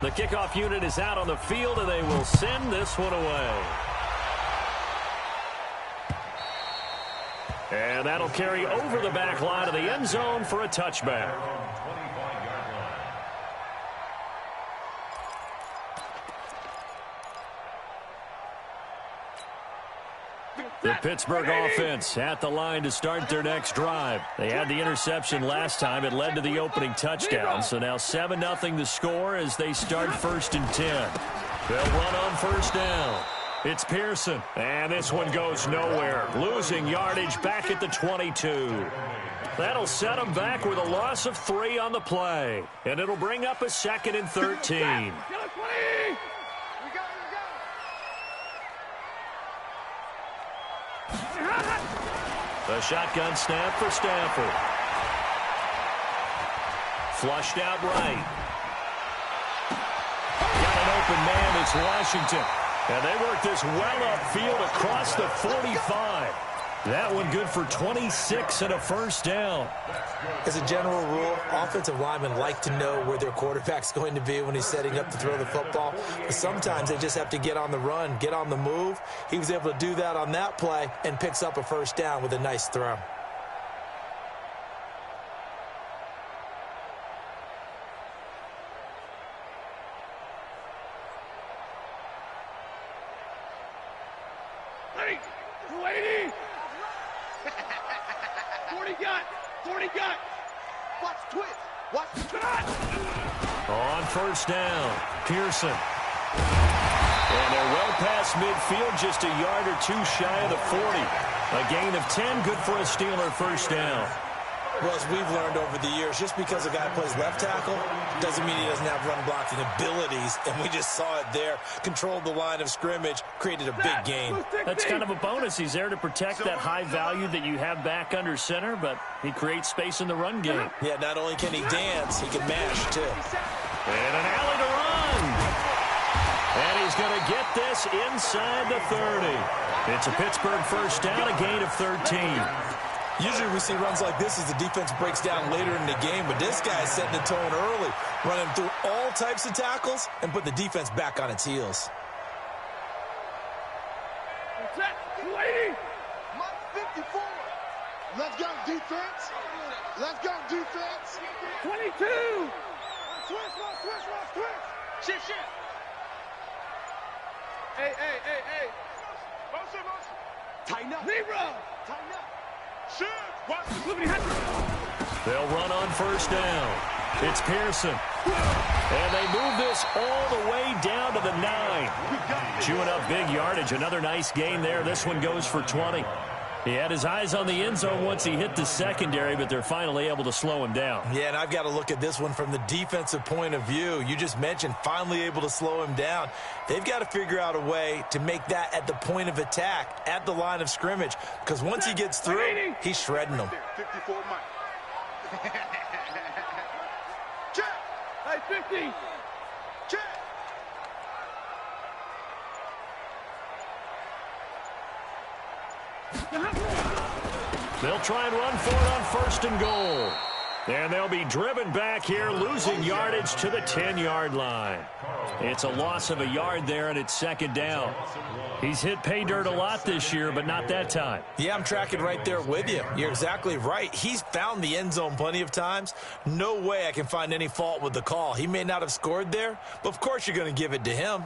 The kickoff unit is out on the field, and they will send this one away. And that'll carry over the back line of the end zone for a touchback. The Pittsburgh offense at the line to start their next drive. They had the interception last time. It led to the opening touchdown. So now 7-0 the score as they start 1st and 10. They'll run on 1st down. It's Pearson. And this one goes nowhere. Losing yardage back at the 22. That'll set them back with a loss of 3 on the play. And it'll bring up a 2nd and 13. The shotgun snap for Stafford. Flushed out right. Got an open man. It's Washington. And they work this well upfield across the 45. That one good for 26 and a 1st down. As a general rule, offensive linemen like to know where their quarterback's going to be when he's setting up to throw the football. But sometimes they just have to get on the run, get on the move. He was able to do that on that play and picks up a 1st down with a nice throw. On 1st down, Pearson. And they're well past midfield, just a yard or 2 shy of the 40. A gain of 10, good for a Steeler 1st down. Well, as we've learned over the years, just because a guy plays left tackle doesn't mean he doesn't have run blocking abilities, and we just saw it there. Controlled the line of scrimmage, created a big gain. That's kind of a bonus. He's there to protect that high value that you have back under center, but he creates space in the run game. Yeah, not only can he dance, he can mash, too. And an alley to run. And he's going to get this inside the 30. It's a Pittsburgh 1st down, a gain of 13. Usually we see runs like this as the defense breaks down later in the game, but this guy is setting the tone early, running through all types of tackles and put the defense back on its heels. Set, 280. 54. Let's go, defense. Let's go, defense. 22. Switch. Shit. Hey. Motion. Tighten up. Zero. Tighten up. They'll run on 1st down. It's Pearson. And they move this all the way down to the 9. Chewing up big yardage. Another nice gain there. This one goes for 20. He had his eyes on the end zone once he hit the secondary, but they're finally able to slow him down. Yeah, and I've got to look at this one from the defensive point of view. You just mentioned finally able to slow him down. They've got to figure out a way to make that at the point of attack, at the line of scrimmage, because once he gets through, he's shredding them. 54 Mike. Check. Hey, 50. Check. They'll try and run for it on 1st and goal. And they'll be driven back here, losing yardage to the 10-yard line. It's a loss of a yard there, and it's 2nd down. He's hit pay dirt a lot this year, but not that time. Yeah, I'm tracking right there with you. You're exactly right. He's found the end zone plenty of times. No way I can find any fault with the call. He may not have scored there, but of course you're going to give it to him.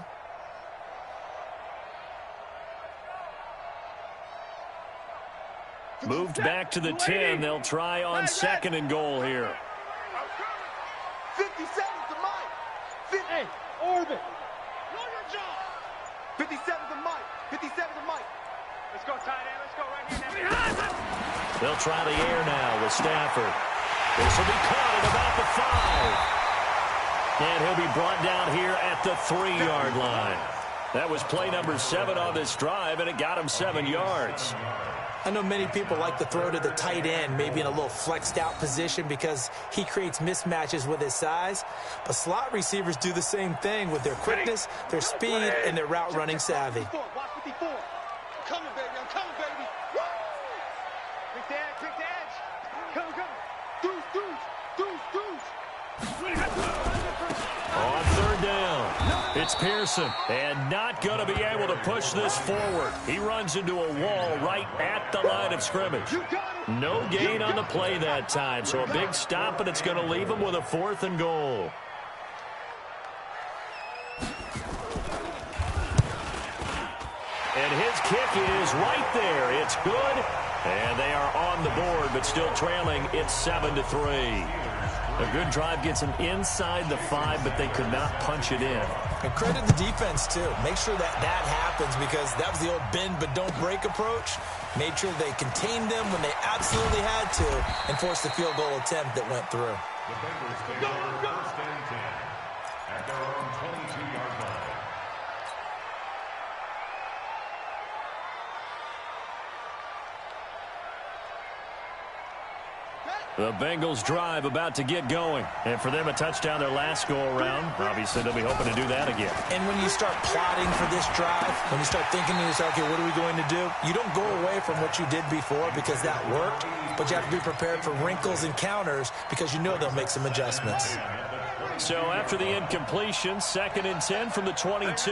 Moved back to the 10. They'll try on 2nd and goal here. 57 to Mike. Hey, orbit. Know your job. 57 to Mike. 57 to Mike. Let's go, tight end. Let's go right here now. They'll try the air now with Stafford. This will be caught at about the 5. And he'll be brought down here at the 3-yard line. That was play number 7 on this drive, and it got him 7 yards. I know many people like to throw to the tight end, maybe in a little flexed out position because he creates mismatches with his size. But slot receivers do the same thing with their quickness, their speed, and their route running savvy. Watch 54. I'm coming, baby. Woo! Quick the edge. Come. Deuce. On 3rd down. It's Pearson, and not going to be able to push this forward. He runs into a wall right at the line of scrimmage. No gain on the play that time, so a big stop, and it's going to leave him with a 4th and goal. And his kick is right there. It's good, and they are on the board, but still trailing. It's 7-3. A good drive gets them inside the 5, but they could not punch it in. And credit the defense, too. Make sure that happens, because that was the old bend but don't break approach. Made sure they contained them when they absolutely had to and forced the field goal attempt that went through. The Bengals take over 1st and 10 at their own 22-yard line. The Bengals drive about to get going. And for them, a touchdown their last go-around. Obviously, they'll be hoping to do that again. And when you start plotting for this drive, when you start thinking to yourself, okay, what are we going to do? You don't go away from what you did before because that worked, but you have to be prepared for wrinkles and counters because you know they'll make some adjustments. So after the incompletion, 2nd and 10 from the 22.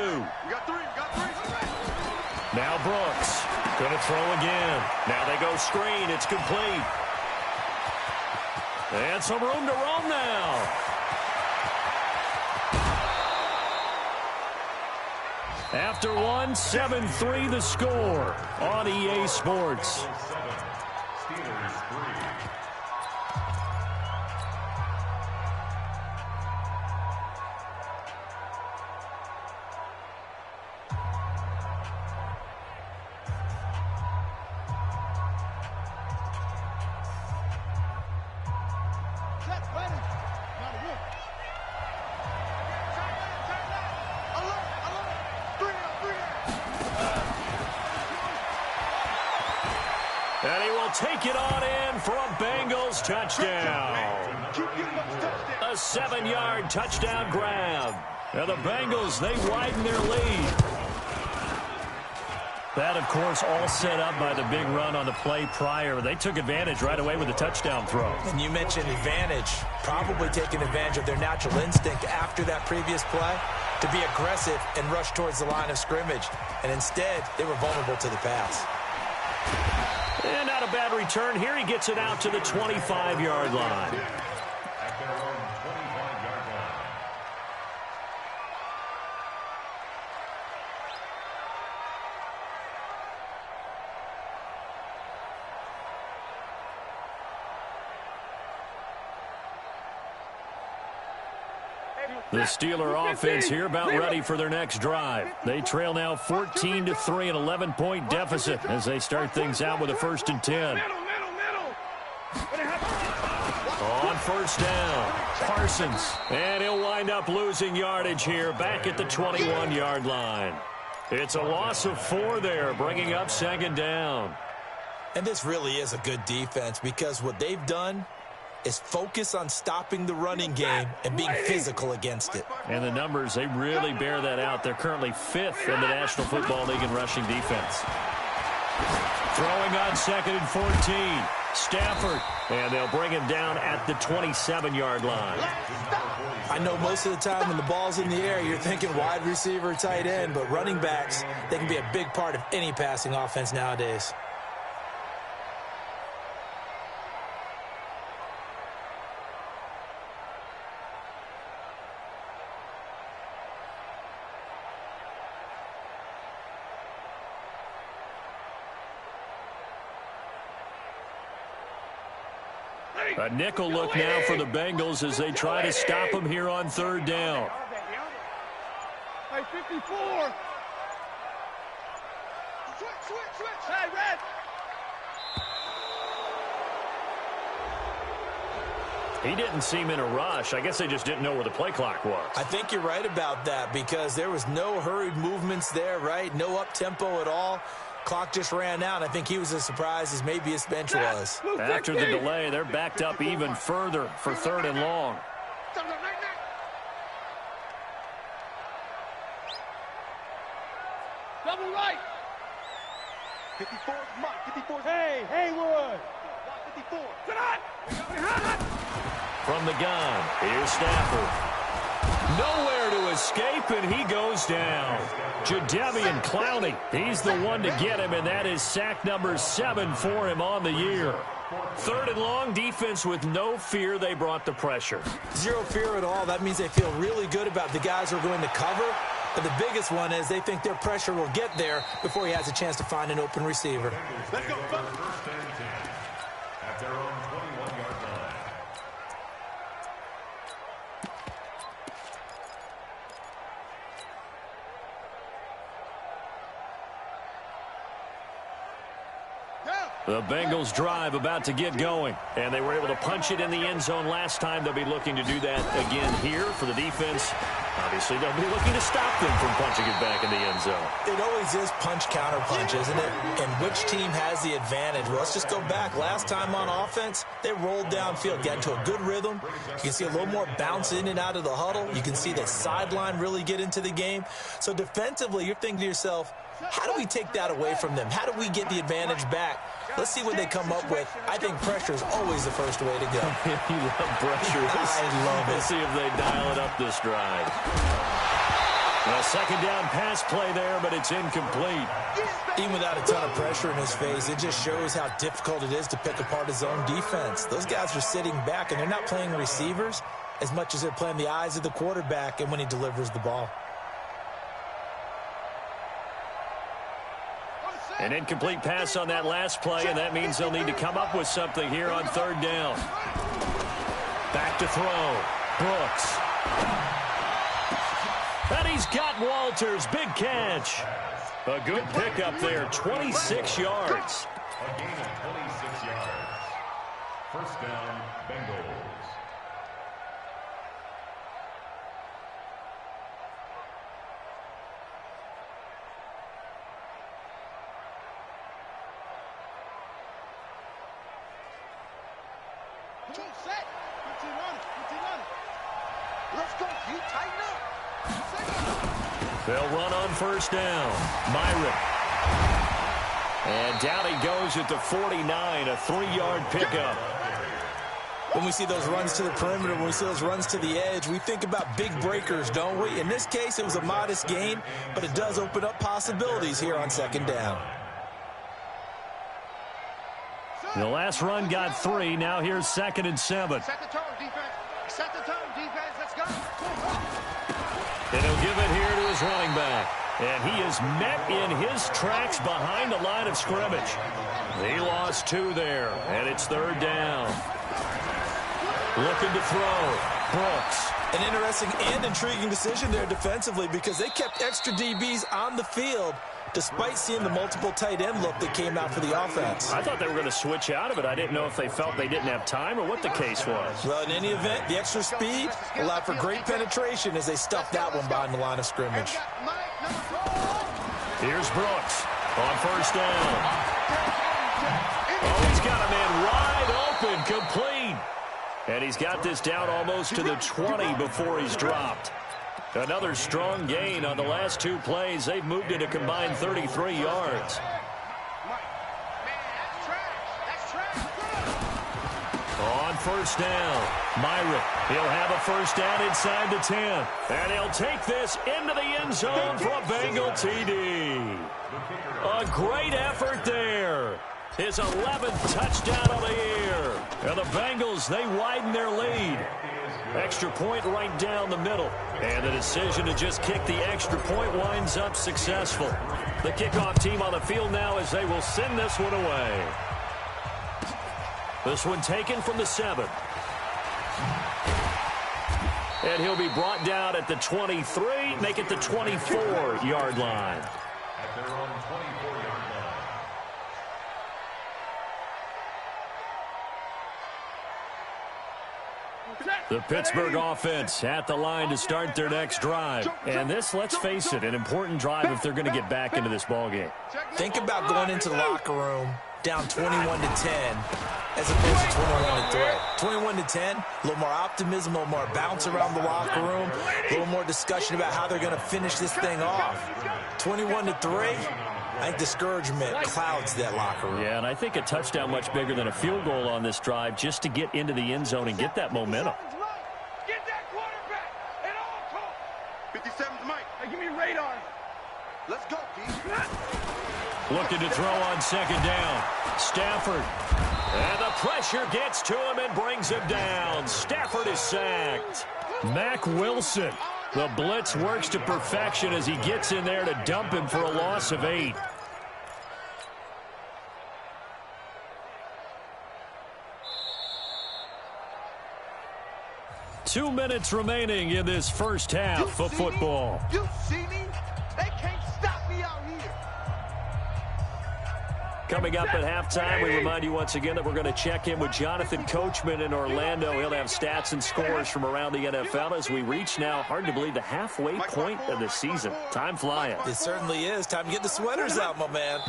Now Brooks. Going to throw again. Now they go screen. It's complete. And some room to roam now. After one, 7-3 the score on EA Sports. Steelers 3. And he will take it on in for a Bengals touchdown. A 7-yard touchdown grab. And the Bengals, they widen their lead. That, of course, all set up by the big run on the play prior. They took advantage right away with the touchdown throw. And you mentioned advantage, probably taking advantage of their natural instinct after that previous play to be aggressive and rush towards the line of scrimmage. And instead, they were vulnerable to the pass. And not a bad return. Here he gets it out to the 25-yard line. At their own 25-yard line. The Steeler offense here about ready for their next drive. They trail now 14-3, an 11-point deficit as they start things out with a 1st and 10. On 1st down, Parsons. And he'll wind up losing yardage here back at the 21-yard line. It's a loss of 4 there, bringing up 2nd down. And this really is a good defense because what they've done is focus on stopping the running game and being physical against it. And the numbers, they really bear that out. They're currently 5th in the National Football League in rushing defense. Throwing on 2nd and 14. Stafford. And they'll bring him down at the 27-yard line. I know most of the time when the ball's in the air, you're thinking wide receiver, tight end, but running backs, they can be a big part of any passing offense nowadays. A nickel look now for the Bengals as they try to stop him here on 3rd down. Hey, 54. Switch. Hey, red. He didn't seem in a rush. I guess they just didn't know where the play clock was. I think you're right about that because there was no hurried movements there, right? No up-tempo at all. Clock just ran out. I think he was as surprised as maybe his bench was. After the delay, they're backed up even further for 3rd and long. Double right. 54, Mike. 54. Hey, Haywood. 54. From the gun, here's Stafford. Nowhere to escape, and he goes down. Jadeveon Clowney, he's the one to get him, and that is sack number 7 for him on the year. 3rd and long, defense with no fear. They brought the pressure. Zero fear at all. That means they feel really good about the guys who are going to cover. But the biggest one is they think their pressure will get there before he has a chance to find an open receiver. Let's go. First and 10 at their own 21-yard line. The Bengals drive about to get going, and they were able to punch it in the end zone last time. They'll be looking to do that again here for the defense. Obviously, they'll be looking to stop them from punching it back in the end zone. It always is punch-counter-punch, isn't it? And which team has the advantage? Well, let's just go back. Last time on offense, they rolled downfield, got into a good rhythm. You can see a little more bounce in and out of the huddle. You can see the sideline really get into the game. So defensively, you're thinking to yourself, how do we take that away from them? How do we get the advantage back? Let's see what they come up with. I think pressure is always the first way to go. You love pressure. I love it. Let's see if they dial it up this drive. A second down pass play there, but it's incomplete. Even without a ton of pressure in his face, it just shows how difficult it is to pick apart his own defense. Those guys are sitting back, and they're not playing receivers as much as they're playing the eyes of the quarterback and when he delivers the ball. An incomplete pass on that last play, and that means they'll need to come up with something here on 3rd down. Back to throw. Brooks. And he's got Walters. Big catch. A good pickup there. 26 yards. A gain of 26 yards. First down, Bengals. Set. 15 on it. Let's go. You tighten up. They'll run on 1st down. Myrick. And down he goes at the 49, a 3-yard pickup. When we see those runs to the perimeter, when we see those runs to the edge, we think about big breakers, don't we? In this case, it was a modest gain, but it does open up possibilities here on 2nd down. The last run got 3. Now here's 2nd and 7. Set the tone, defense. Set the tone, defense. Let's go. And he'll give it here to his running back. And he is met in his tracks behind the line of scrimmage. He lost 2 there, and it's 3rd down. Looking to throw. Brooks. An interesting and intriguing decision there defensively because they kept extra DBs on the field despite seeing the multiple tight end look that came out for the offense. I thought they were going to switch out of it. I didn't know if they felt they didn't have time or what the case was. Well, in any event, the extra speed allowed for great penetration as they stuffed that one behind the line of scrimmage. Here's Brooks on 1st down. Oh, he's got a man wide open, complete. And he's got this down almost to the 20 before he's dropped. Another strong gain on the last 2 plays. They've moved it a combined 33 yards. On 1st down, Myrick. He'll have a 1st down inside the 10. And he'll take this into the end zone for a Bengal TD. A great effort there. His 11th touchdown of the year. And the Bengals, they widen their lead. Extra point right down the middle. And the decision to just kick the extra point winds up successful. The kickoff team on the field now as they will send this one away. This one taken from the 7. And he'll be brought down at the 23, make it the 24-yard line. At their own 24-yard line. The Pittsburgh offense at the line to start their next drive. And this, let's face it, an important drive if they're going to get back into this ballgame. Think about going into the locker room down 21-10 as opposed to 21-3. 21-10, a little more optimism, a little more bounce around the locker room, a little more discussion about how they're going to finish this thing off. 21-3, I think discouragement clouds that locker room. Yeah, and I think a touchdown much bigger than a field goal on this drive just to get into the end zone and get that momentum. Get that quarterback at all costs. 57 right. Hey, give me radar. Let's go, D. Looking to throw on second down. Stafford. And the pressure gets to him and brings him down. Stafford is sacked. Mack Wilson. The blitz works to perfection as he gets in there to dump him for a loss of 8. Two minutes remaining in this first half of football. You see me? They can't stop me out here. Coming up at halftime, we remind you once again that we're going to check in with Jonathan Coachman in Orlando. He'll have stats and scores from around the NFL as we reach now, hard to believe, the halfway point of the season. Time flying. It certainly is. Time to get the sweaters out, my man.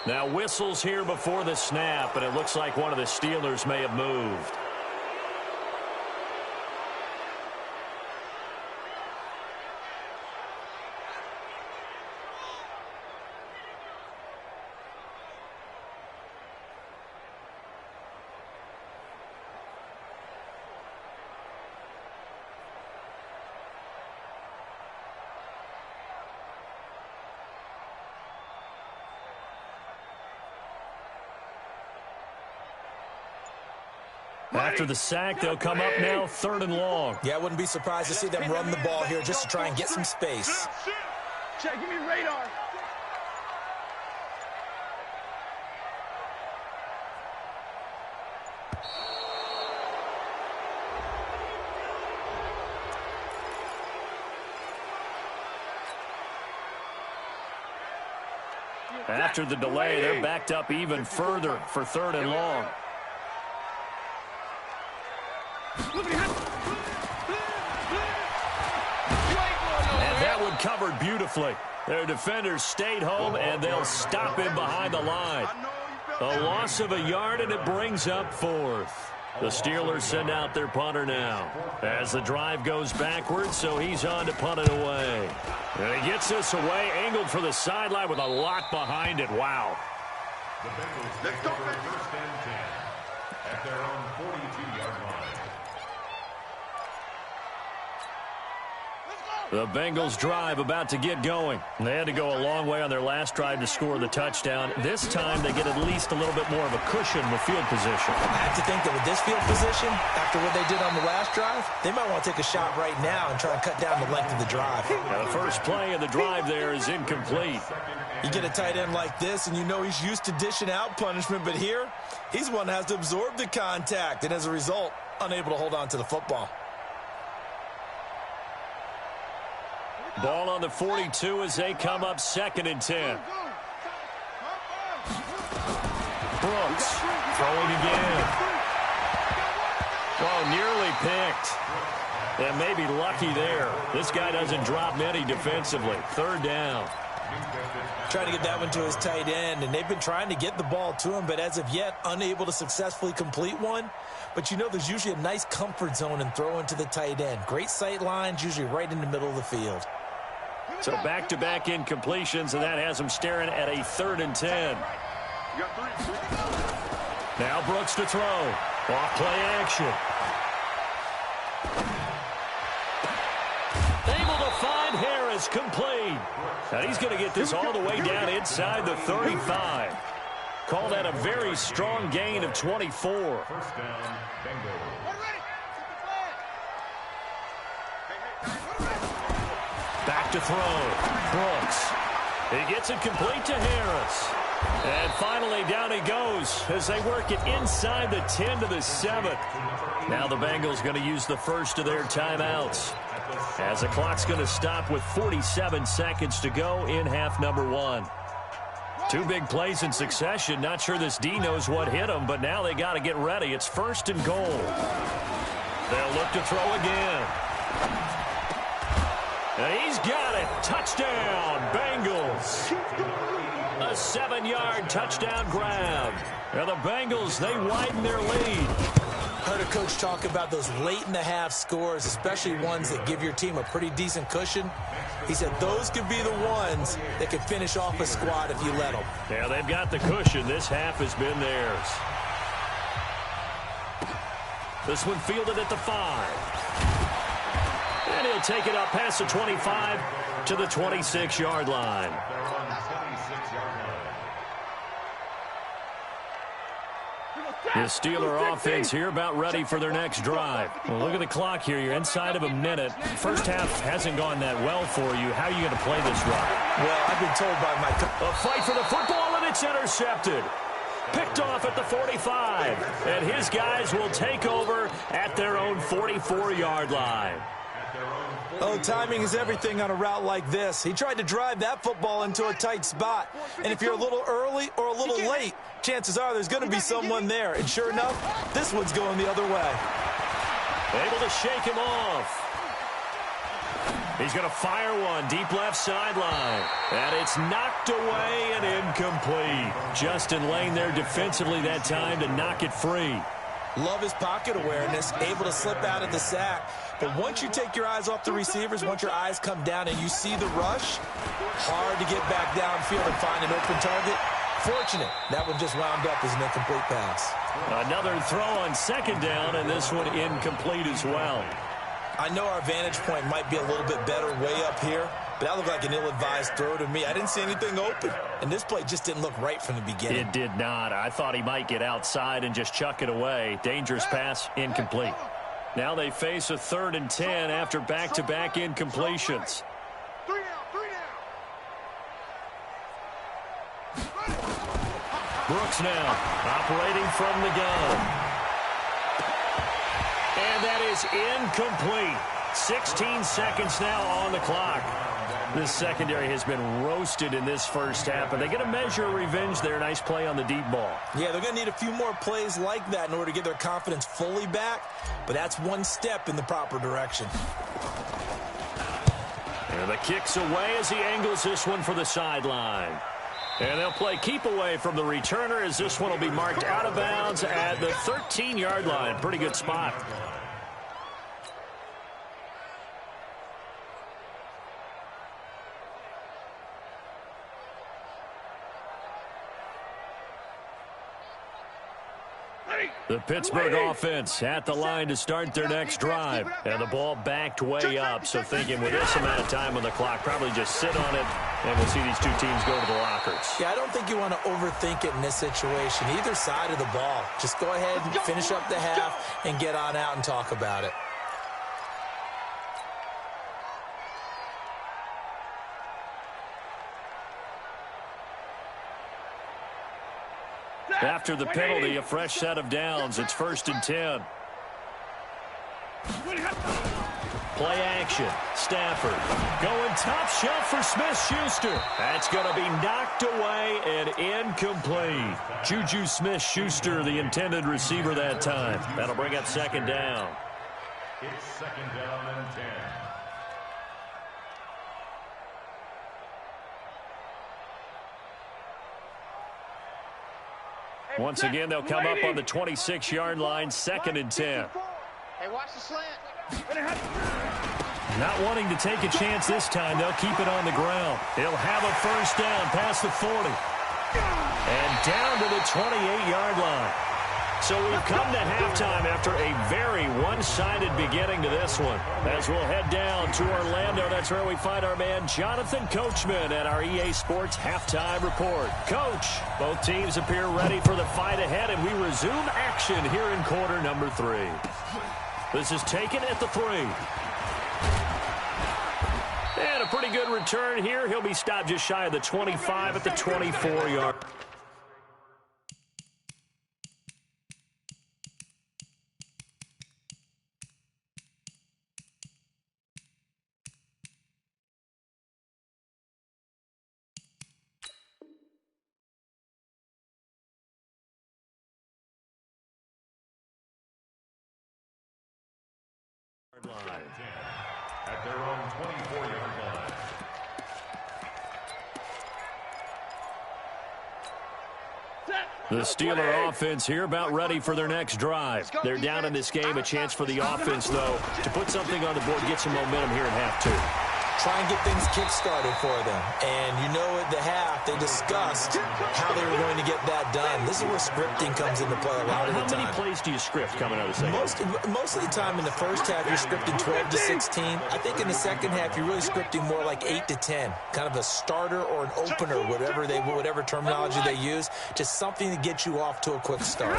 Now whistles here before the snap, and it looks like one of the Steelers may have moved. After the sack, they'll come up now 3rd and long. Yeah, I wouldn't be surprised to see them run the ball here just to try and get some space. Check, give me radar. After the delay, they're backed up even further for 3rd and long. And that one covered beautifully. Their defenders stayed home, and they'll stop him behind the line. A loss of a yard, and it brings up 4th. The Steelers send out their punter now as the drive goes backwards, so he's on to punt it away. And he gets this away, angled for the sideline with a lot behind it. Wow. The Bengals take over 1st and 10 at their own 42-yard line. The Bengals drive about to get going. They had to go a long way on their last drive to score the touchdown. This time they get at least a little bit more of a cushion with field position. I have to think that with this field position, after what they did on the last drive, they might want to take a shot right now and try and cut down the length of the drive. Now the first play of the drive there is incomplete. You get a tight end like this, and you know he's used to dishing out punishment, but here, he's one that has to absorb the contact, and as a result, unable to hold on to the football. Ball on the 42 as they come up 2nd and 10. Brooks throwing again. Oh, nearly picked. And maybe lucky there. This guy doesn't drop many defensively. 3rd down. Trying to get that one to his tight end, and they've been trying to get the ball to him, but as of yet, unable to successfully complete one. But you know there's usually a nice comfort zone in throwing to the tight end. Great sight lines, usually right in the middle of the field. So back-to-back incompletions, and that has him staring at a 3rd and 10. Now Brooks to throw. Off play action. Able to find Harris, complete. And he's going to get this all the way down inside the 35. Call that a very strong gain of 24. 1st down, Bengals. Back to throw. Brooks. He gets it complete to Harris. And finally down he goes as they work it inside the 10 to the 7. Now the Bengals going to use the first of their timeouts as the clock's going to stop with 47 seconds to go in half number 1. 2 big plays in succession. Not sure this D knows what hit him, but now they got to get ready. It's 1st and goal. They'll look to throw again. And he's got it. Touchdown, Bengals. A 7-yard touchdown grab. And the Bengals, they widen their lead. Heard a coach talk about those late-in-the-half scores, especially ones that give your team a pretty decent cushion. He said those could be the ones that could finish off a squad if you let them. Yeah, they've got the cushion. This half has been theirs. This one fielded at the 5. And He'll take it up past the 25 to the 26-yard line. The Steeler offense here about ready for their next drive. Well, look at the clock here. You're inside of a minute. First half hasn't gone that well for you. How are you going to play this run? Well, I've been told by my... A fight for the football, and it's intercepted. Picked off at the 45. And his guys will take over at their own 44-yard line. Oh, timing is everything on a route like this. He tried to drive that football into a tight spot. And if you're a little early or a little late, chances are there's going to be someone there. And sure enough, this one's going the other way. Able to shake him off. He's going to fire one deep left sideline. And it's knocked away and incomplete. Justin Lane there defensively that time to knock it free. Love his pocket awareness, able to slip out of the sack. But once you take your eyes off the receivers, once your eyes come down and you see the rush, hard to get back downfield and find an open target. Fortunate, that one just wound up as an incomplete pass. Another throw on second down, and this one incomplete as well. I know our vantage point might be a little bit better way up here, but that looked like an ill-advised throw to me. I didn't see anything open, and this play just didn't look right from the beginning. It did not. I thought he might get outside and just chuck it away. Dangerous pass, incomplete. Now they face a 3rd and 10 after back-to-back incompletions. 3 down. Brooks now operating from the gun. And that is incomplete. 16 seconds now on the clock. This secondary has been roasted in this first half, but they get a measure of revenge there. Nice play on the deep ball. Yeah, they're going to need a few more plays like that in order to get their confidence fully back, but that's one step in the proper direction. And the kick's away as he angles this one for the sideline. And they'll play keep away from the returner as this one will be marked out of bounds at the 13-yard line. Pretty good spot. The Pittsburgh offense at the line to start their next drive. And the ball backed way up. So thinking with this amount of time on the clock, probably just sit on it, and we'll see these two teams go to the lockers. Yeah, I don't think you want to overthink it in this situation. Either side of the ball. Just go ahead and finish up the half and get on out and talk about it. After the penalty, a fresh set of downs. It's 1st and 10. Play action. Stafford going top shelf for Smith-Schuster. That's going to be knocked away and incomplete. Juju Smith-Schuster, the intended receiver that time. That'll bring up 2nd down. It's 2nd down and 10. Once again, they'll come up on the 26-yard line, 2nd and 10. Hey, watch the slant. Not wanting to take a chance this time, they'll keep it on the ground. They'll have a 1st down past the 40. And down to the 28-yard line. So we've come to halftime after a very one-sided beginning to this one. As we'll head down to Orlando, that's where we find our man Jonathan Coachman at our EA Sports Halftime Report. Coach, both teams appear ready for the fight ahead, and we resume action here in quarter number 3. This is taken at the 3. And a pretty good return here. He'll be stopped just shy of the 25 at the 24-yard. Line. At their own 24-yard line. The Steeler offense here about ready for their next drive. They're down in this game. A chance for the offense, though, to put something on the board, get some momentum here in half 2. try and get things kick-started for them. And you know at the half, they discussed how they were going to get that done. This is where scripting comes into play a lot of the time. How many plays do you script coming out of the second? Most of the time in the first half, you're scripting 12 to 16. I think in the second half, you're really scripting more like 8 to 10. Kind of a starter or an opener, whatever terminology they use. Just something to get you off to a quick start.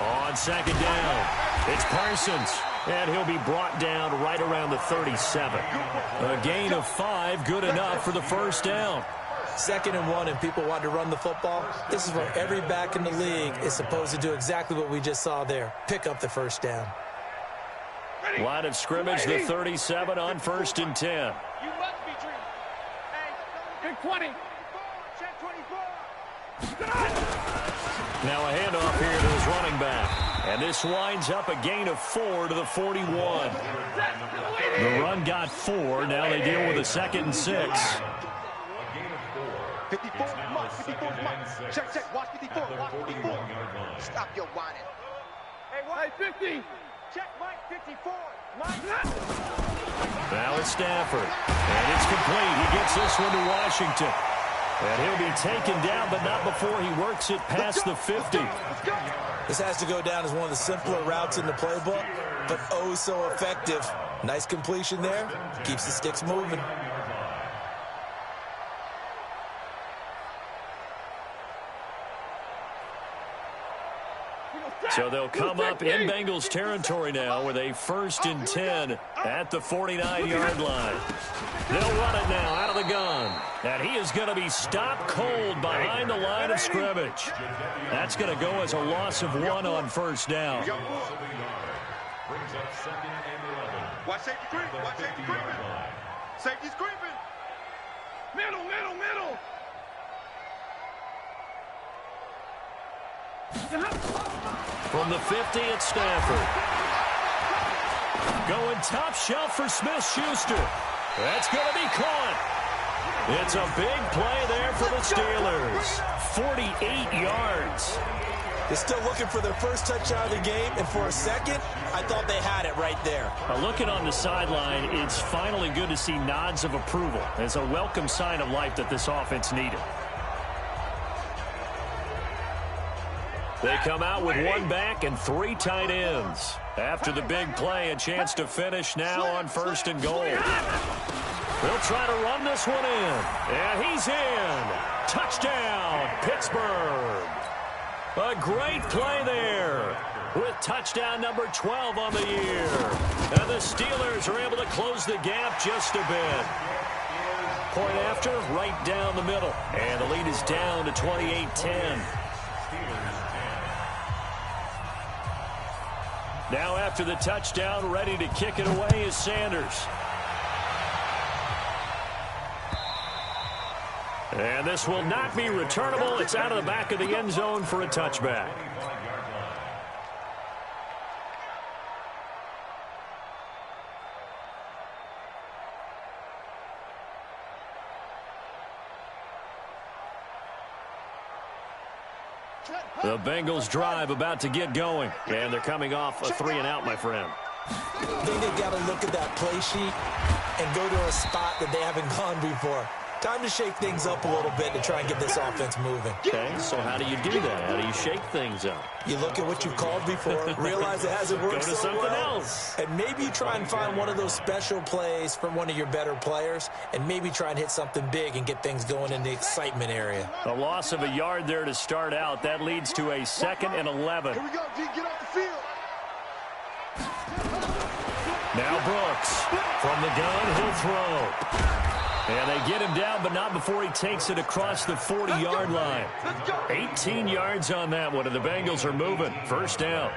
On second down, it's Parsons. And he'll be brought down right around the 37. A gain of 5, good enough for the first down. 2nd and 1, and people want to run the football. This is where every back in the league is supposed to do exactly what we just saw there. Pick up the first down. Line of scrimmage, the 37 on 1st and 10. You must be dreaming. Hey, big 20. Check 24. Now a handoff here to his running back. And this winds up a gain of 4 to the 41. The run got 4. Now they deal with a 2nd and 6. 54 months. 54 months. Check. Watch 54. Watch 54. Stop your whining. Hey, what? Hey, 50. Check Mike 54. Mike. Now it's Stafford. And it's complete. He gets this one to Washington. And he'll be taken down, but not before he works it past the 50. This has to go down as one of the simpler routes in the playbook, but oh so effective. Nice completion there. Keeps the sticks moving. So they'll come up in Bengals territory now with a 1st and 10 at the 49-yard line. They'll run it now out of the gun. And he is going to be stopped cold behind the line of scrimmage. That's going to go as a loss of 1 on 1st down. Watch safety creeping. Watch safety creeping. Safety's creeping. Middle. From the 50, it's Stafford. Going top shelf for Smith-Schuster. That's going to be caught. It's a big play there for the Steelers. 48 yards. They're still looking for their first touchdown of the game, and for a second, I thought they had it right there. Looking on the sideline, it's finally good to see nods of approval. It's a welcome sign of life that this offense needed. They come out with 1 back and 3 tight ends. After the big play, a chance to finish now on 1st and goal. They'll try to run this one in. And he's in. Touchdown, Pittsburgh. A great play there with touchdown number 12 on the year. And the Steelers are able to close the gap just a bit. Point after, right down the middle. And the lead is down to 28-10. Now after the touchdown, ready to kick it away is Sanders. And this will not be returnable. It's out of the back of the end zone for a touchback. The Bengals drive about to get going. And they're coming off a 3-and-out, my friend. I think they've got to look at that play sheet and go to a spot that they haven't gone before. Time to shake things up a little bit to try and get this offense moving. Okay, so how do you do that? How do you shake things up? You look at what you've called before, realize it hasn't worked Go to so something well, else. and maybe try and find one of those special plays from one of your better players, and maybe try and hit something big and get things going in the excitement area. A loss of a yard there to start out. That leads to a 2nd and 11. Here we go, G. Get off the field. Now Brooks. From the gun, he'll throw. And they get him down, but not before he takes it across the 40-yard line. 18 yards on that one, and the Bengals are moving. 1st down.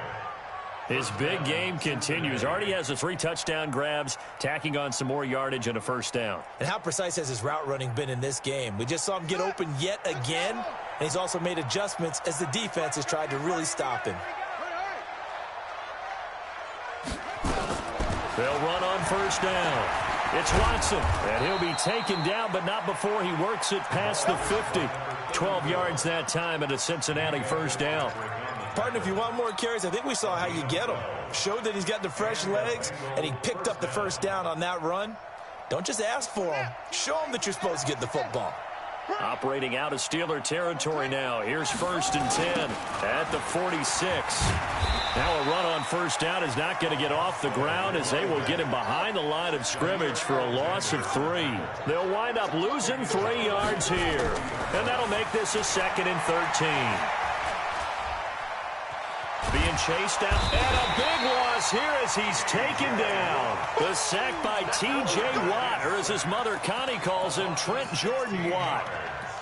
His big game continues. Already has the 3 touchdown grabs, tacking on some more yardage and a 1st down. And how precise has his route running been in this game? We just saw him get open yet again, and he's also made adjustments as the defense has tried to really stop him. They'll run on 1st down. It's Watson, and he'll be taken down, but not before he works it past the 50. 12 yards that time, and a Cincinnati 1st down. Partner, if you want more carries, I think we saw how you get him. Showed that he's got the fresh legs, and he picked up the 1st down on that run. Don't just ask for them. Show them that you're supposed to get the football. Operating out of Steeler territory now. Here's 1st and 10 at the 46. Now a run on first down is not going to get off the ground as they will get him behind the line of scrimmage for a loss of 3. They'll wind up losing 3 yards here. And that'll make this a 2nd and 13. Being chased out, and a big loss here as he's taken down. The sack by T.J. Watt, or as his mother Connie calls him, Trent Jordan Watt.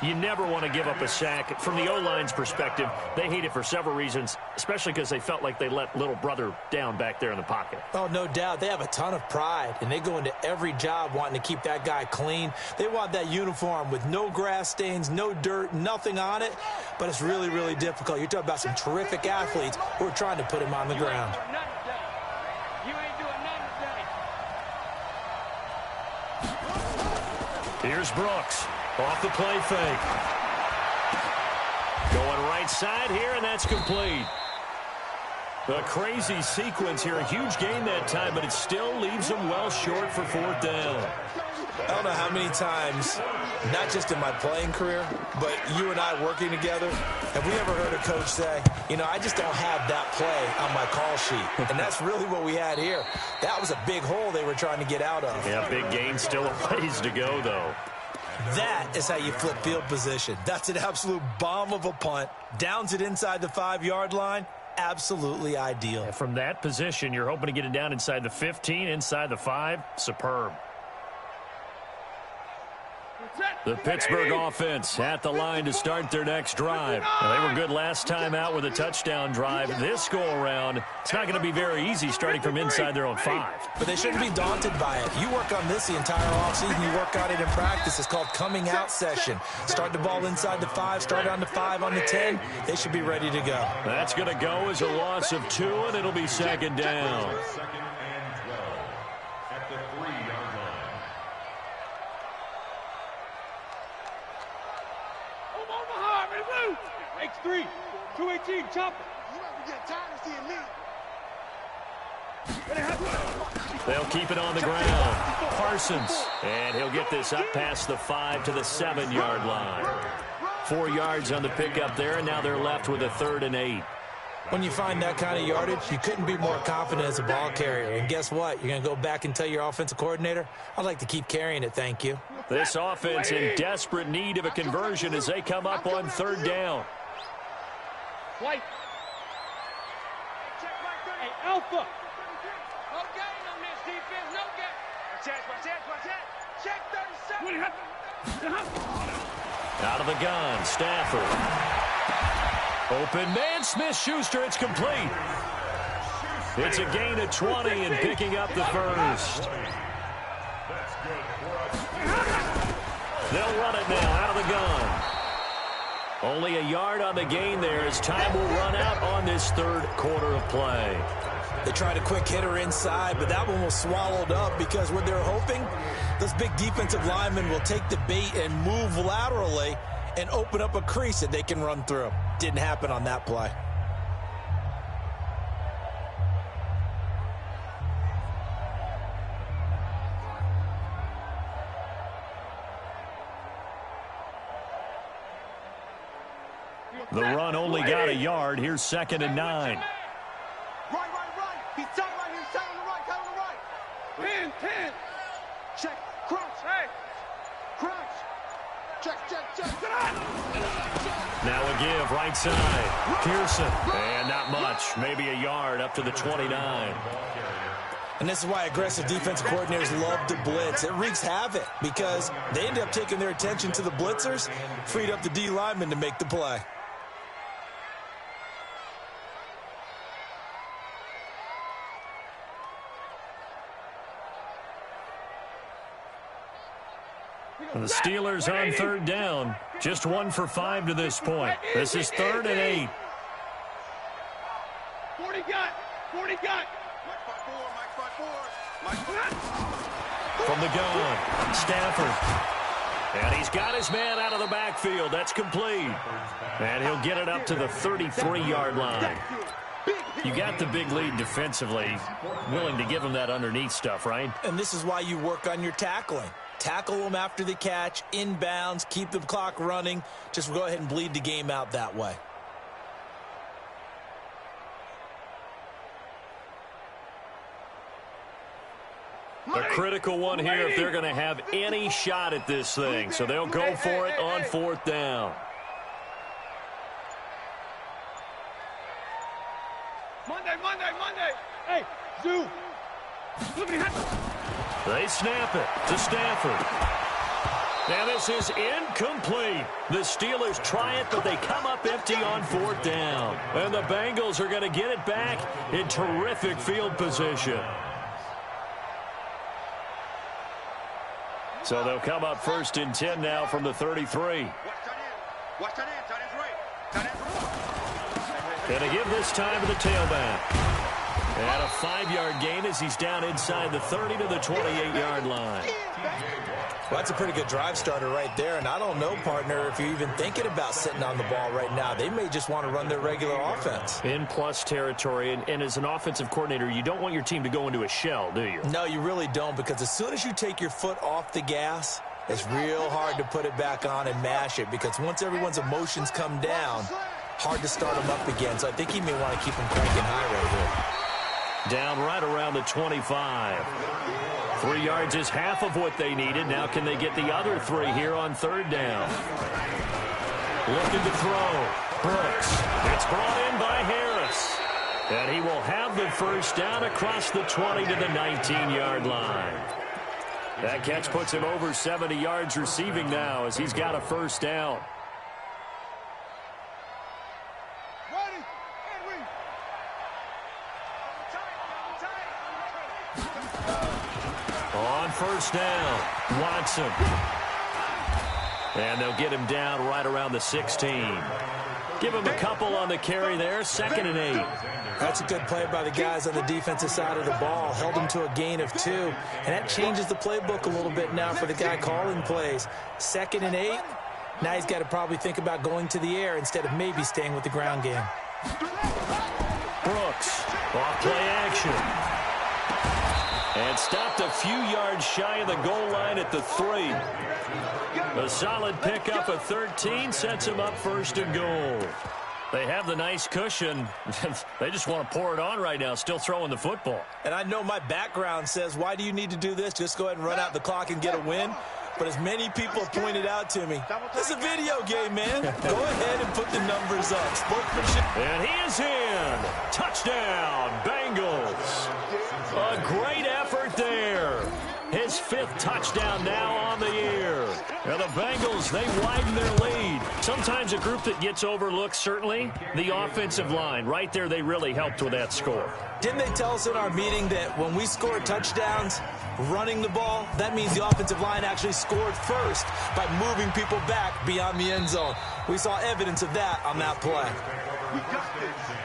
You never want to give up a sack. From the O-line's perspective, they hate it for several reasons, especially because they felt like they let little brother down back there in the pocket. Oh, no doubt. They have a ton of pride, and they go into every job wanting to keep that guy clean. They want that uniform with no grass stains, no dirt, nothing on it, but it's really, really difficult. You're talking about some terrific athletes who are trying to put him on the ground. Here's Brooks. Off the play fake. Going right side here, and that's complete. A crazy sequence here. A huge gain that time, but it still leaves them well short for 4th down. I don't know how many times, not just in my playing career, but you and I working together, have we ever heard a coach say, you know, I just don't have that play on my call sheet. And that's really what we had here. That was a big hole they were trying to get out of. Yeah, big gain, still a ways to go, though. That is how you flip field position. That's an absolute bomb of a punt. Downs it inside the 5-yard line. Absolutely ideal. And from that position, you're hoping to get it down inside the 15, inside the 5. Superb. The Pittsburgh offense at the line to start their next drive. Now, they were good last time out with a touchdown drive. This go-around, it's not going to be very easy starting from inside their own 5. But they shouldn't be daunted by it. You work on this the entire offseason. You work on it in practice. It's called coming out session. Start the ball inside the 5, start on the 5, on the 10. They should be ready to go. That's going to go as a loss of 2, and it'll be 2nd down. 2nd and 12 at the 3-yard line. X3, 218, chopper. You ever get tired of seeing me? They'll keep it on the ground. Parsons, and he'll get this up past the 5 to the 7-yard line. 4 yards on the pickup there, and now they're left with a 3rd and 8. When you find that kind of yardage, you couldn't be more confident as a ball carrier. And guess what? You're going to go back and tell your offensive coordinator, I'd like to keep carrying it, thank you. This offense in desperate need of a conversion as they come up on 3rd down. White. Hey, Alpha. No gain on this defense. No gain. Watch that. Check 37. Out of the gun, Stafford. Open man, Smith-Schuster. It's complete. It's a gain of 20 and picking up the 1st. They'll run it now out of the gun. Only a yard on the gain there as time will run out on this 3rd quarter of play. They tried a quick hitter inside, but that one was swallowed up because what they're hoping, those big defensive linemen will take the bait and move laterally and open up a crease that they can run through. Didn't happen on that play. The run only got a yard. Here's 2nd and 9. Right. He's tight right here. Tight on the right. 10. Check. Crouch. Hey. Crouch. Check. Now a give right side. Pearson. And not much. Maybe a yard up to the 29. And this is why aggressive defensive coordinators love to blitz. It wreaks havoc because they end up taking their attention to the blitzers, freed up the D lineman to make the play. The Steelers on 3rd down. Just 1 for 5 to this point. This is 3rd and 8. 40 got. From the gun, Stafford. And he's got his man out of the backfield. That's complete. And he'll get it up to the 33-yard line. Big hit. You got the big lead defensively, willing to give them that underneath stuff, right? And this is why you work on your tackling. Tackle them after the catch, inbounds, keep the clock running. Just go ahead and bleed the game out that way. A critical one here if they're going to have any shot at this thing. So they'll go for it on fourth down. Monday. Hey, Zoo. They snap it to Stafford. Now this is incomplete. The Steelers try it, but they come up empty on fourth down. And the Bengals are going to get it back in terrific field position. So they'll come up 1st and 10 now from the 33. Watch that end, tight end's right. Going to give this time to the tailback. And a 5-yard gain as he's down inside the 30 to the 28-yard line. Well, that's a pretty good drive starter right there. And I don't know, partner, if you're even thinking about sitting on the ball right now. They may just want to run their regular offense. In plus territory. And as an offensive coordinator, you don't want your team to go into a shell, do you? No, you really don't, because as soon as you take your foot off the gas, it's real hard to put it back on and mash it, because once everyone's emotions come down, hard to start them up again. So I think he may want to keep them cranking high right here. Down right around the 25. 3 yards is half of what they needed. Now can they get the other 3 here on third down? Looking to throw. Brooks. It's brought in by Harris. And he will have the first down across the 20 to the 19-yard line. That catch puts him over 70 yards receiving now as he's got a first down. On first down, Watson. And they'll get him down right around the 16. Give him a couple on the carry there, 2nd and 8. That's a good play by the guys on the defensive side of the ball. Held him to a gain of 2. And that changes the playbook a little bit now for the guy calling plays. 2nd and 8. Now he's got to probably think about going to the air instead of maybe staying with the ground game. Brooks, off play action. And stopped a few yards shy of the goal line at the 3. A solid pickup of 13 sets him up 1st and goal. They have the nice cushion. They just want to pour it on right now, still throwing the football. And I know my background says, why do you need to do this? Just go ahead and run out the clock and get a win. But as many people have pointed out to me, it's a video game, man. Go ahead and put the numbers up. Sportsmanship. And he is in. Touchdown, Bengals. A great effort there. His 5th touchdown now on the year. Now the Bengals, they widen their lead. Sometimes a group that gets overlooked, certainly, the offensive line. Right there, they really helped with that score. Didn't they tell us in our meeting that when we score touchdowns running the ball, that means the offensive line actually scored first by moving people back beyond the end zone? We saw evidence of that on that play. We got this.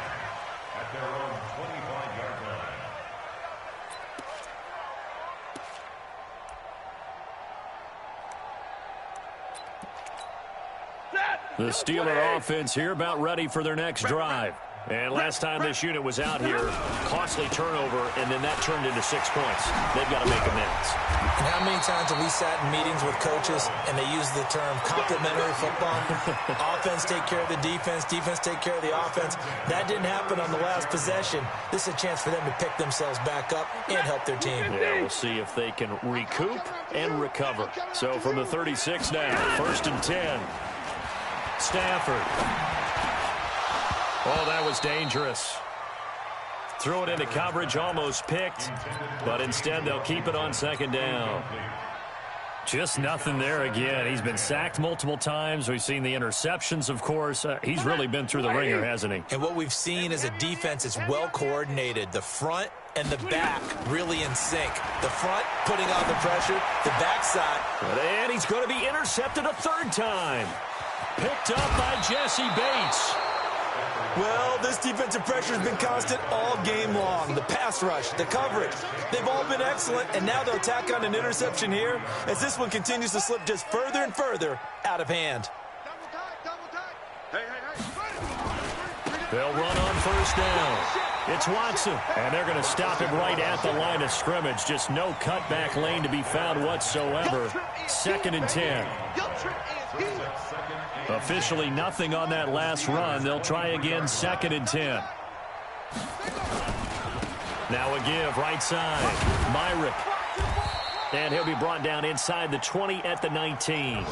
At their own 25-yard line. The Steeler offense here about ready for their next drive. And last time this unit was out here, costly turnover, and then that turned into 6 points. They've got to make amends. And how many times have we sat in meetings with coaches and they use the term complementary football? Offense take care of the defense, defense take care of the offense. That didn't happen on the last possession. This is a chance for them to pick themselves back up and help their team. Yeah, we'll see if they can recoup and recover. So from the 36 now, 1st and 10. Stafford. Oh, that was dangerous. Threw it into coverage, almost picked, but instead they'll keep it on 2nd down. Just nothing there again. He's been sacked multiple times. We've seen the interceptions, of course. He's really been through the ringer, hasn't he? And what we've seen is a defense that's well coordinated. The front and the back really in sync. The front putting on the pressure, the backside. And he's going to be intercepted a 3rd time. Picked up by Jesse Bates. Well, this defensive pressure has been constant all game long. The pass rush, the coverage, they've all been excellent, and now they'll tack on an interception here as this one continues to slip just further and further out of hand. Double tight. Hey. They'll run on first down. It's Watson, and they're going to stop him right at the line of scrimmage. Just no cutback lane to be found whatsoever. 2nd and 10. Officially nothing on that last run. They'll try again, 2nd and 10. Now a give, right side. Myrick. And he'll be brought down inside the 20 at the 19.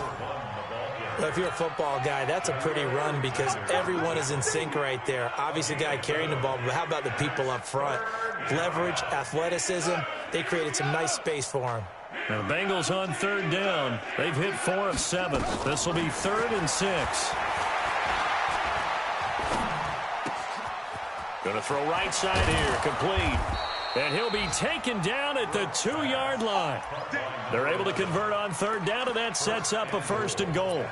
Well, if you're a football guy, that's a pretty run because everyone is in sync right there. Obviously, the guy carrying the ball, but how about the people up front? Leverage, athleticism, they created some nice space for him. Now the Bengals on 3rd down. They've hit 4 of 7. This will be 3rd and 6. Going to throw right side here, complete. And he'll be taken down at the 2-yard line. They're able to convert on 3rd down, and that sets up a 1st and goal.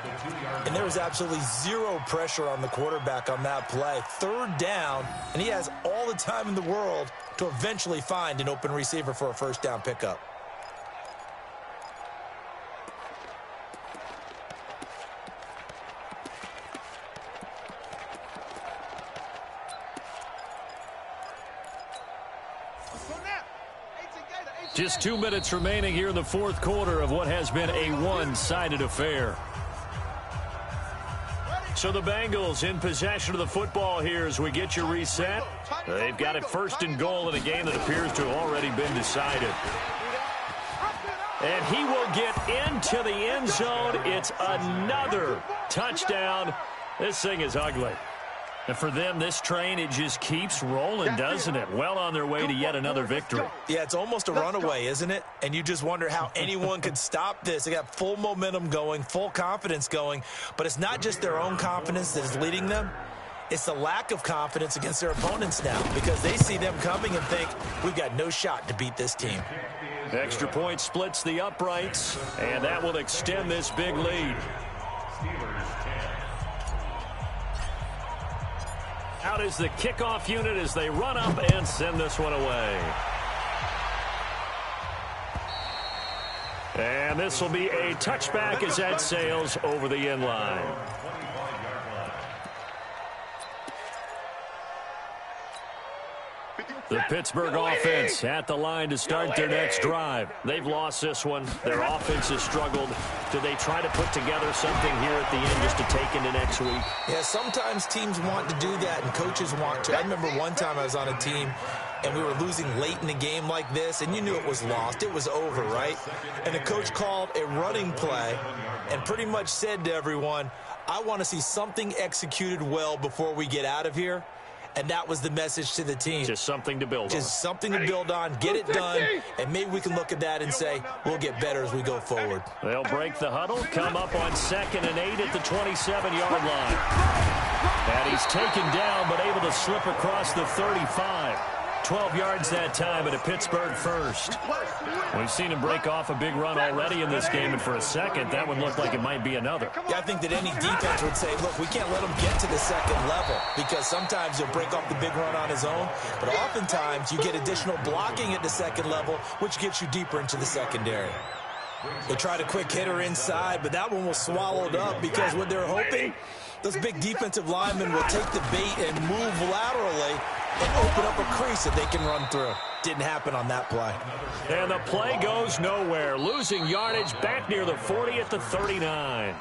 And there was absolutely zero pressure on the quarterback on that play. 3rd down, and he has all the time in the world to eventually find an open receiver for a 1st down pickup. Just 2 minutes remaining here in the 4th quarter of what has been a one-sided affair. So the Bengals in possession of the football here as we get you reset. They've got it 1st and goal in a game that appears to have already been decided. And he will get into the end zone. It's another touchdown. This thing is ugly. And for them, this train, it just keeps rolling, doesn't it? Well on their way to yet another victory. Yeah, it's almost a runaway, isn't it? And you just wonder how anyone could stop this. They got full momentum going, full confidence going. But it's not just their own confidence that is leading them. It's the lack of confidence against their opponents now because they see them coming and think, we've got no shot to beat this team. Extra point splits the uprights, and that will extend this big lead. Out is the kickoff unit as they run up and send this one away. And this will be a touchback as that sails over the end line. The Pittsburgh offense at the line to start their next drive. They've lost this one. Their offense has struggled. Do they try to put together something here at the end just to take into next week? Yeah, sometimes teams want to do that and coaches want to. I remember one time I was on a team and we were losing late in the game like this, and you knew it was lost. It was over, right? And the coach called a running play and pretty much said to everyone, I want to see something executed well before we get out of here. And that was the message to the team. Just something to build on. Just something to build on, get it done, and maybe we can look at that and say, we'll get better as we go forward. They'll break the huddle, come up on 2nd and 8 at the 27-yard line. And he's taken down, but able to slip across the 35. 12 yards that time at a Pittsburgh 1st. We've seen him break off a big run already in this game, and for a second, that would look like it might be another. Yeah, I think that any defense would say, look, we can't let him get to the 2nd level because sometimes he'll break off the big run on his own, but oftentimes you get additional blocking at the 2nd level, which gets you deeper into the secondary. They tried a quick hitter inside, but that one was swallowed up because what they're hoping, those big defensive linemen will take the bait and move laterally and open up a crease that they can run through. Didn't happen on that play. And the play goes nowhere. Losing yardage back near the 40 at the 39.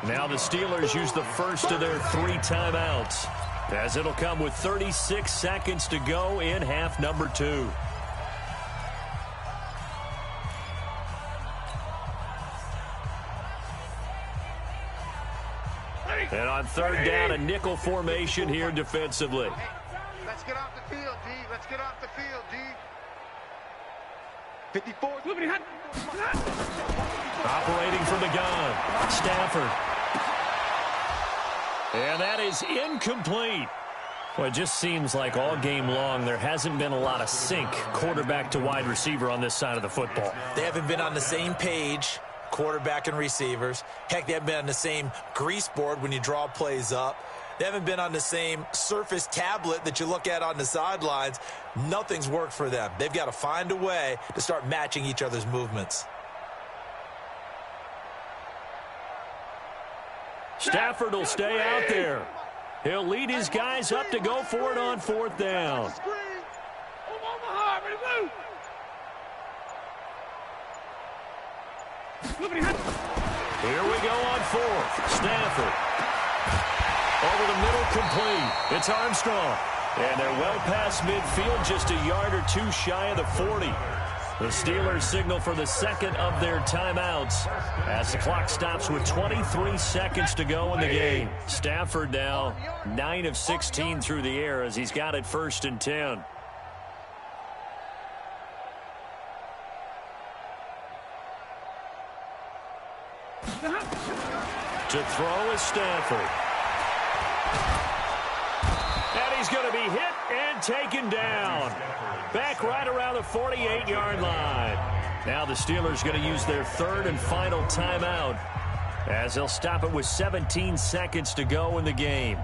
Now the Steelers use the first of their 3 timeouts, as it'll come with 36 seconds to go in half number 2. And on 3rd down, a nickel formation here defensively. Let's get off the field, D. Let's get off the field, D. 54. Operating from the gun, Stafford. And that is incomplete. Well, it just seems like all game long there hasn't been a lot of sync quarterback to wide receiver on this side of the football. They haven't been on the same page, quarterback and receivers. Heck, they haven't been on the same grease board when you draw plays up. They haven't been on the same surface tablet that you look at on the sidelines. Nothing's worked for them. They've got to find a way to start matching each other's movements. Stafford will stay out there. He'll lead his guys up to go for it on fourth down. Here we go on fourth. Stafford. Over the middle, complete. It's Armstrong. And they're well past midfield, just a yard or two shy of the 40. The Steelers signal for the second of their timeouts as the clock stops with 23 seconds to go in the game. Stafford now 9 of 16 through the air as he's got it 1st and 10. To throw is Stafford. And he's going to be hit and taken down. Back right around the 48-yard line. Now the Steelers going to use their 3rd and final timeout as they'll stop it with 17 seconds to go in the game.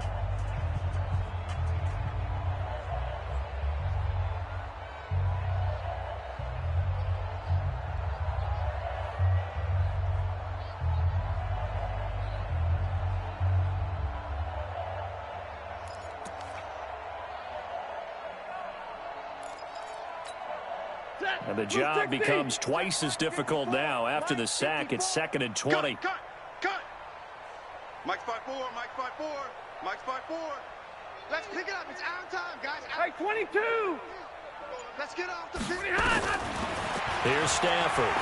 And the job becomes twice as difficult now after the sack. It's 2nd and 20. Cut! Mike's 5-4, Mike's 5-4, Mike's 5-4. Let's pick it up. It's our time, guys. Hey, 22! Let's get off the field. Here's Stafford.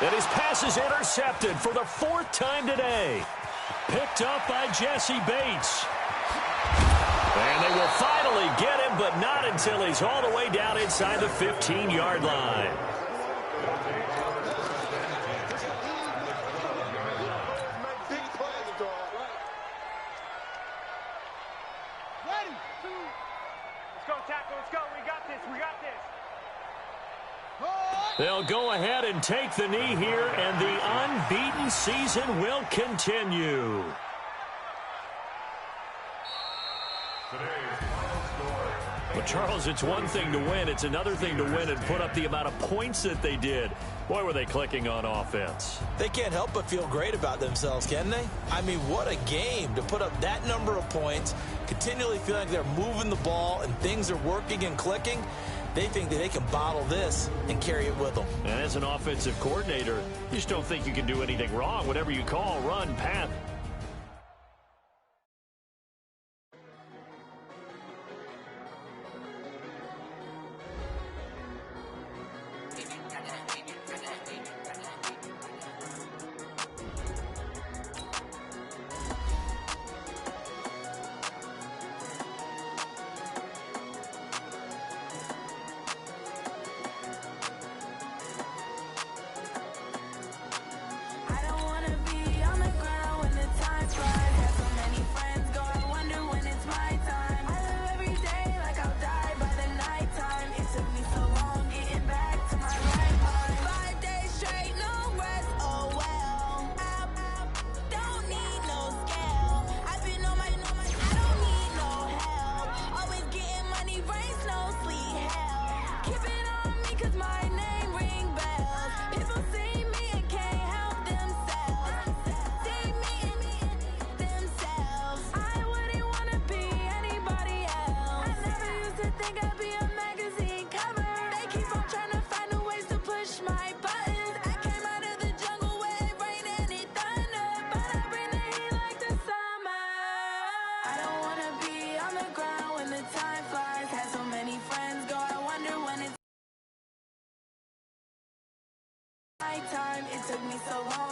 And his pass is intercepted for the 4th time today. Picked up by Jesse Bates. And they will finally get him, but not until he's all the way down inside the 15-yard line. Ready? Let's go, tackle. Let's go. We got this. We got this. They'll go ahead and take the knee here, and the unbeaten season will continue. Well, Charles, it's one thing to win. It's another thing to win and put up the amount of points that they did. Boy, were they clicking on offense. They can't help but feel great about themselves, can they? I mean, what a game to put up that number of points, continually feeling like they're moving the ball and things are working and clicking. They think that they can bottle this and carry it with them. And as an offensive coordinator, you just don't think you can do anything wrong. Whatever you call, run, pass. It took me so long.